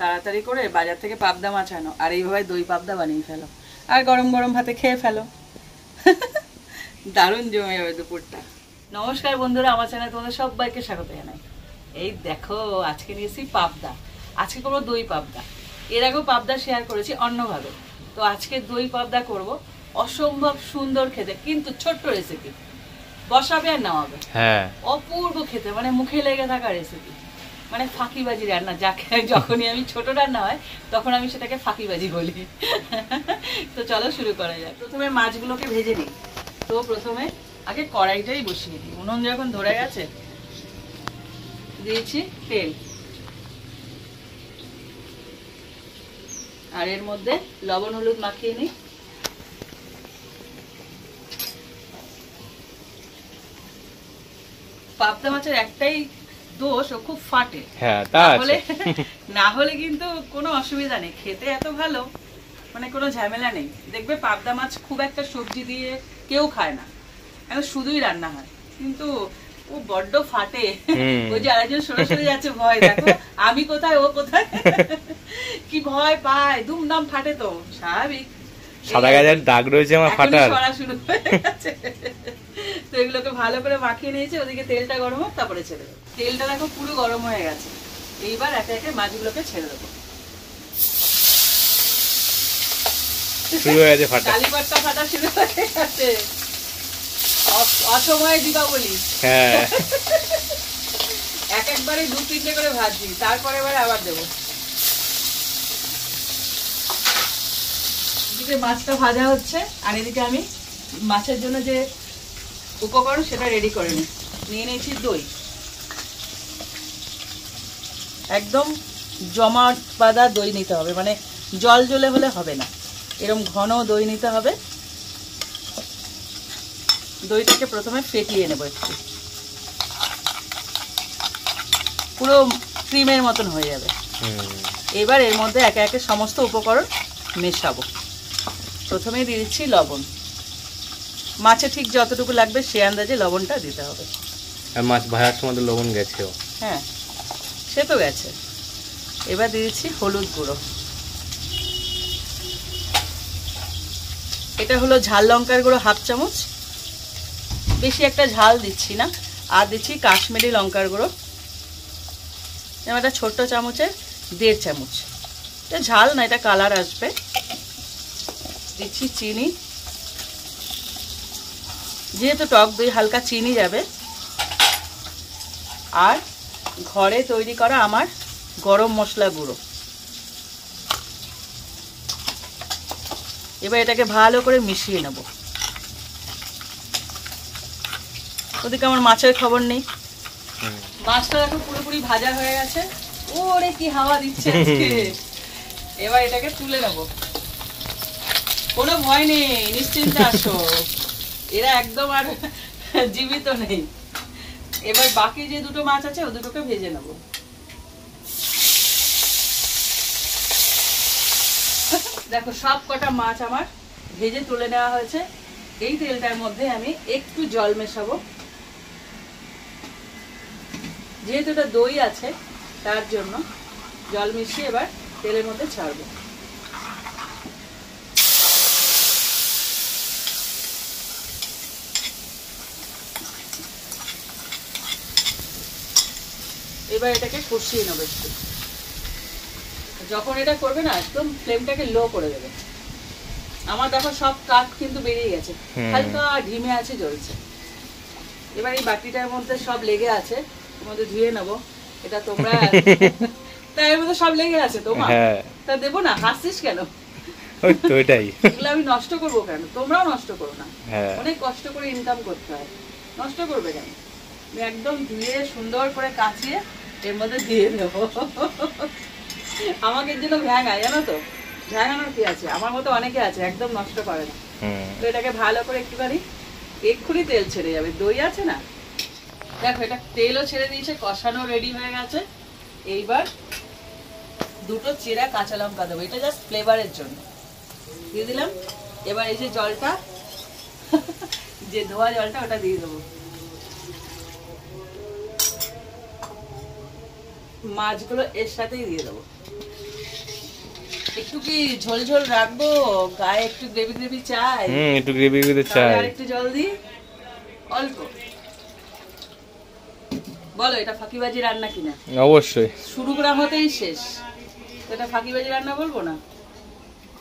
তাড়াতাড়ি করে বাজার থেকে পাবদা মাছ আনো আর এইভাবে দই পাবদা বানিয়ে ফেলো আর গরম গরম ভাতে খেয়ে ফেলো। দারুণ জমে যাবে দুপুরটা। নমস্কার বন্ধুরা, আমার চ্যানেলে তোমাদের সবাইকে স্বাগত জানাই। এই দেখো আজকে নিয়েছি পাবদা, আজকে করবো দই পাবদা। এর আগেও পাবদা শেয়ার করেছি অন্যভাবে, তো আজকে দই পাবদা করব। অসম্ভব সুন্দর খেতে, কিন্তু ছোট্ট রেসিপি, বসাবে আর নামাবে। হ্যাঁ, অপূর্ব খেতে, মানে মুখে লেগে থাকা রেসিপি, মানে ফাঁকিবাজি রান্না। যাকে যখনই আমি ছোট রান্না হয় তখন আমি সেটাকে ফাঁকিবাজি বলি। তো চলো শুরু করা যাক। প্রথমে মাছগুলোকে ভেজে নিই। তো প্রথমে আগে কড়াইটাই বসিয়ে দিই। উনুন যখন ধরে গেছে দিয়েছি তেল, আর এর মধ্যে লবণ হলুদ মাখিয়ে নিই। পাবদা মাছের একটাই দোষ, ও খুব ফাটে। হ্যাঁ, না হলে কিন্তু কোনো অসুবিধা নেই, খেতে এত ভালো, মানে কোনো ঝামেলা নেই। দেখবে পাবদা মাছ খুব একটা সবজি দিয়ে কেউ খায় না, এখন শুধুই রান্না হয়, কিন্তু ও বড্ড ফাটে। ওই যে আরেকজন সরে যাচ্ছে, ভয় দেখো, আমি কোথায় ও কোথায়, কি ভয় পায়, দুমদাম ফাটে। তো স্বাভাবিক, সাদা গাজের দাগ রয়েছে আমার ফাটার, ছড়া শুরু হয়ে গেছে। তো এগুলোকে ভালো করে মাখিয়ে নিয়েছি, ওদিকে তেলটা গরম হোক, তারপরে ছেড়ে দেবো। তেলটা দেখো পুরো গরম হয়ে গেছে। এইবার একে একে মাছগুলোকে ছেড়ে দেবো। শুরু হয়ে গেছে ফাটা, কালীপাট্টা ফাটা শুরু হয়ে গেছে। অসময়ে দীপাবলি। হ্যাঁ, এক একবারে 2-3টে করে ভাজি, তারপরে এবারে আবার দেবো। এদিকে মাছটা ভাজা হচ্ছে, আর এদিকে আমি মাছের জন্য যে উপকরণ সেটা রেডি করে নিয়ে নিয়েছি। দই একদম জমাট বাঁধা দই নিতে হবে, মানে জল জলে হলে হবে না, এরকম ঘন দই নিতে হবে। দইটাকে প্রথমে ফেটিয়ে নেব একটু, পুরো ক্রিমের মতন হয়ে যাবে। এবার এর মধ্যে একে একে সমস্ত উপকরণ মেশাবো। প্রথমেই দিয়ে দিচ্ছি লবণ। মাছে ঠিক যতটুকু লাগবে সে আন্দাজে লবণটা দিতে হবে। আর মাছ ভাজার সময় তো লবণ গেছে। হ্যাঁ, সে তো গেছে। এবার দিয়ে দিচ্ছি হলুদ গুঁড়ো। এটা হলো ঝাল লঙ্কার গুঁড়ো 1/2 চামচ, বেশি একটা ঝাল দিচ্ছি না। আর দিচ্ছি কাশ্মীরি লঙ্কার গুঁড়ো, একটা ছোট্ট চামচের 1.5 চামচ। এটা ঝাল না, এটা কালার আসবে। দিচ্ছি চিনি, যেহেতু টক দই হালকা চিনি যাবে। আর ঘরে তৈরি করা আমার গরম মশলা গুঁড়ো। এবার এটাকে ভালো করে মিশিয়ে নেব। ওদিকে আমার মাছের খবর নেই। মাছটা দেখো পুরোপুরি ভাজা হয়ে গেছে। ওরে কি হাওয়া দিচ্ছে আজকে। এবার এটাকে তুলে নেব, কোনো ভয় নেই, নিশ্চিন্তে আসো। এরা একদম আর জীবিত নেই। এবার বাকি যে দুটো মাছ আছে ও দুটোকে ভেজে নেব। দেখো সব কটা মাছ আমার ভেজে তুলে নেওয়া হয়েছে। এই তেলটার মধ্যে আমি একটু জল মেশাবো, যেহেতু এটা দই আছে তার জন্য জল মিশিয়ে এবার তেলের মধ্যে ছাড়বো। এবার এটাকে কষিয়ে নেবো একটু। যখন এটা করবে না, একদম ফ্লেমটাকে লো করে দেবে। আমার দেখো সব কাঠ কিন্তু বেরিয়ে গেছে, হালকা ঢিমে আছে, জ্বলছে। এবার এই বাটিটার মধ্যে সব লেগে আছে, এর মধ্যে ধুয়ে নেবো। এটা তোমরা তাই এর মধ্যে সব লেগে আছে তোমার, তা দেবো না? হাসছিস কেন? এগুলো আমি নষ্ট করবো কেন? তোমরাও নষ্ট করো না, অনেক কষ্ট করে ইনকাম করতে হয়, নষ্ট করবে কেন? আমি একদম ধুয়ে সুন্দর করে কাচিয়ে এর মধ্যে দিয়ে দেবো। আমাকে জন্য ভ্যাঙায়, জানো তো? ভ্যাঙানোর কি আছে, আমার মতো অনেকে আছে একদম নষ্ট করে না। তো এটাকে ভালো করে একটুখানি, এক্ষুনি তেল ছেড়ে যাবে, দই আছে না। দেখো এটা তেলও ছেড়ে দিয়েছে, কষানো রেডি হয়ে গেছে। এইবার দুটো চেরা কাঁচা লঙ্কা দেবো, এটা জাস্ট ফ্লেভারের জন্য দিয়ে দিলাম। এবার এই যে জলটা, যে ধোয়া জলটা, ওটা দিয়ে দেবো। মাছগুলো এর সাথেই দিয়ে দেবো। একটু কি ঝোল ঝোল রাখবো, গায়ে একটু গ্রেভি গ্রেভি চাই। একটু গ্রেভি গ্রেভি চাই। আর একটু জল দি অল্প। বলো এটা ফাঁকিবাজি রান্না কিনা? অবশ্যই। শুরু করা হতেই শেষ, এটা ফাঁকিবাজি রান্না বলবো না।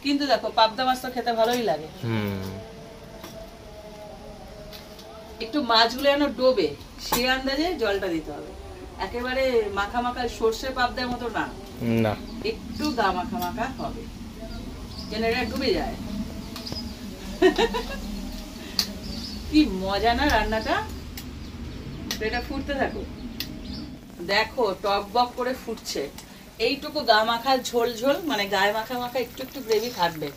কিন্তু দেখো পাবদা মাছ তো খেতে ভালোই লাগে। একটু মাছগুলো যেন ডোবে সে আন্দাজে জলটা দিতে হবে। একেবারে মাখা মাখা সর্ষে পাবদার মতো না, না একটু গা মাখা মাখা হবে যেন এটা ডুবে যায়। কি মজা না রান্নাটা। এটা ফুটতে থাকো, দেখো টক বক করে ফুটছে। এইটুকু গা মাখা ঝোল ঝোল, মানে গায়ে মাখা মাখা একটু একটু গ্রেভি থাকবে।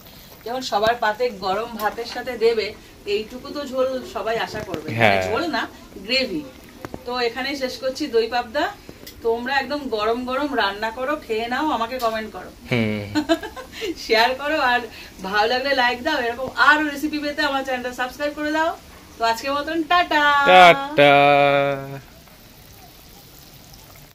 যখন সবার পাতে গরম ভাতের সাথে দেবে, এইটুকু তো ঝোল সবাই আশা করবে। ঝোল না, গ্রেভি। তো এখানেই শেষ করছি দই পাবদা। তোমরা একদম গরম গরম রান্না করো, খেয়ে নাও, আমাকে কমেন্ট করো, শেয়ার করো, আর ভালো লাগলে লাইক দাও। এরকম আরো রেসিপি পেতে আমার চ্যানেলটা সাবস্ক্রাইব করে দাও। তো আজকের মতন টাটা।